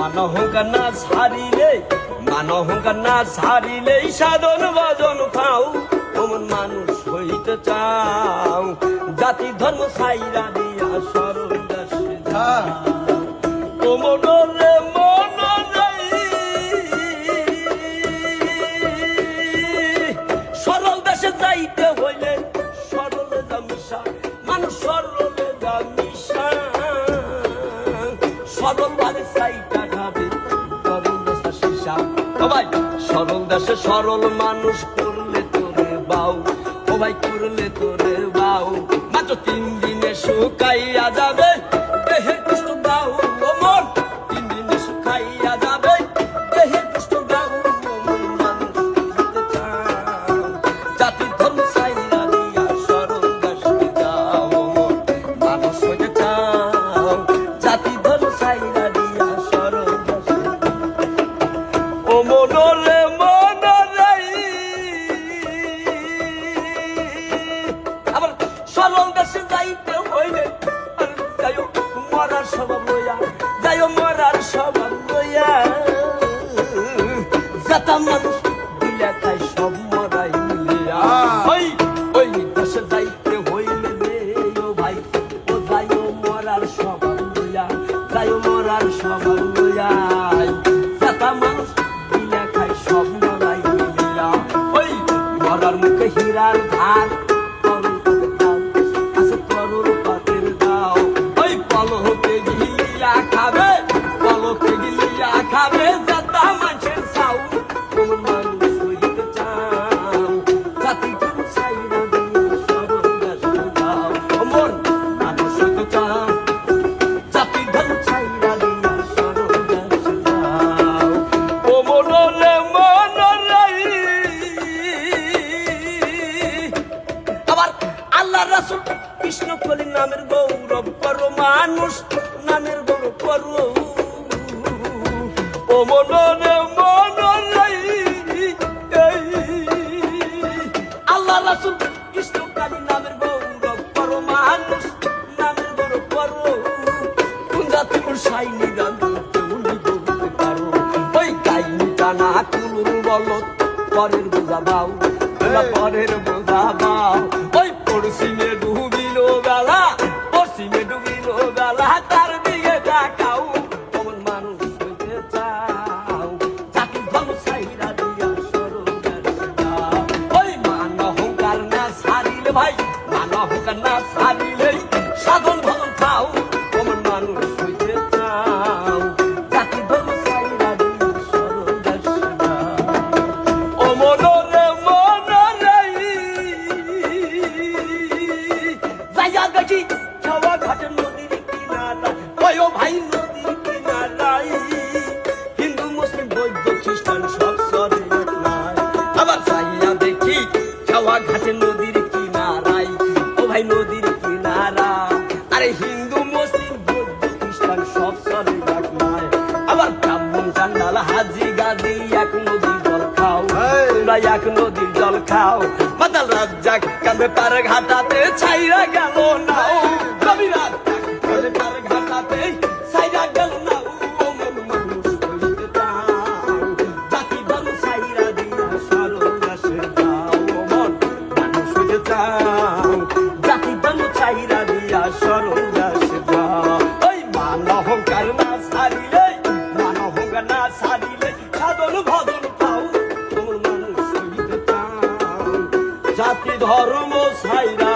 মানহংকার না ছাড়িলে সাধন ভজন পাও ওমন মানুষ হইতে চাও জাতি ধর্ম ছাইরা দিয়া সরল দেশে যাও ও মনরে সরল দেশে যাইতে হইলে সরলে জামিশা মানুষ সরলে জামিশা সরল ভাবে চাইটা খাবে সরল দেশে শিশা ও ভাই সরল দেশে সরল মানুষ করলে তোরে বাউ ও ভাই করলে তোরে বাউ মাত্র 3 দিনে শুকাইয়া যাবে দেহের কষ্ট দাও ও মন 3 দিনে শুকাইয়া যাবে দেহের কষ্ট দাও ও মন মানুষ হইতে চাও জাতি ধর্ম ছাইরা দিয়া সরল দেশে যাও ও মন মানুষ হইতে চাও জাতি ধর্ম ছাইরা দিয়া সরল দেশে ও মনরে আবার সরল দেশে যাইতে হইলে যাইও মরার স্বভাব লইয়া যাতা মানুষ দিলে খাই সব মরাই মিলিয়া ওই দেশে যাইতে হইলে রে ও ভাই ও যাইও মরার স্বভাব লইয়া যাতা মানুষ দিলে খাই সব মরাই মিলিয়া ওই মরার মুখে হীরার ধার খাবে যাতা মানুষের চাও কোন মানুষ হইতে চাও জাতি ধর্ম ছাইরা দিয়া সরল দেশে যাও মন মানুষ হইতে চাও জাতি ধর্ম ছাইরা দিয়া সরল দেশে যাও ও মনরে আবার আল্লাহ রাসূল কৃষ্ণ কলি নামের গৌরব করো মানুষ নামের গৌরব করো ও মনরে আল্লাহ রাসূল কৃষ্ণ কালী নামের গৌরব করো মানুষ নামের গৌরব করো কোন জাতি সাইনি গান উনি বলতে পারো ওই গাইনি টানা কুলুর বলত পরের বোঝা বাও ওই পড়শিমে ডুবিল বেলা তার দিকে তাকাও কোন মানুষ হইতে চাও জাতি ধর্ম ছাইরা দিয়া সরল দেশে যাও ওই মানহংকার না ছাড়িলে ভাই মানহংকার না ছাড়িলে সাধন ভজন খাও কোন মানুষ হইতে চাও জাতি ধর্ম ছাইরা দিয়া সরল দেশে যাও ও মনরে যাইয়া দেখি ছাওয়া ঘাটের নদীর কিনারা ওই ও ভাই নদীর কিনারাই হিন্দু মুসলিম বৌদ্ধ খ্রিস্টান সব সরে নাই আবার যাইয়া দেখি ছাওয়া ঘাটের নদীর কিনারাই ও ভাই নদীর কিনারা আরে হিন্দু মুসলিম বৌদ্ধ খ্রিস্টান সব সরে নাই আবার ব্রাহ্মণ চান্দাল হাজি গাদি এক নদীর জল খাও তোমরা এক নদীর জল খাও মাতাল রাজ্জাক কাঁধে পার ঘাটাতে ছাইরা গেল না কবিরাজ কাঁধে পার ঘাটাতে ছাইরা গেল না ও মন মানুষ হইতে চাও জাতি ধর্ম ছাইরা দিয়া সরল দেশে যাও ও মন মানুষ হইতে চাও জাতি ধর্ম ছাইরা দিয়া সরল দেশে যাও ওই মানহংকার না ছাড়িলে সাধন ভজন পাও কোন মানুষ হইতে চাও জাতি ধর্ম ছাইরা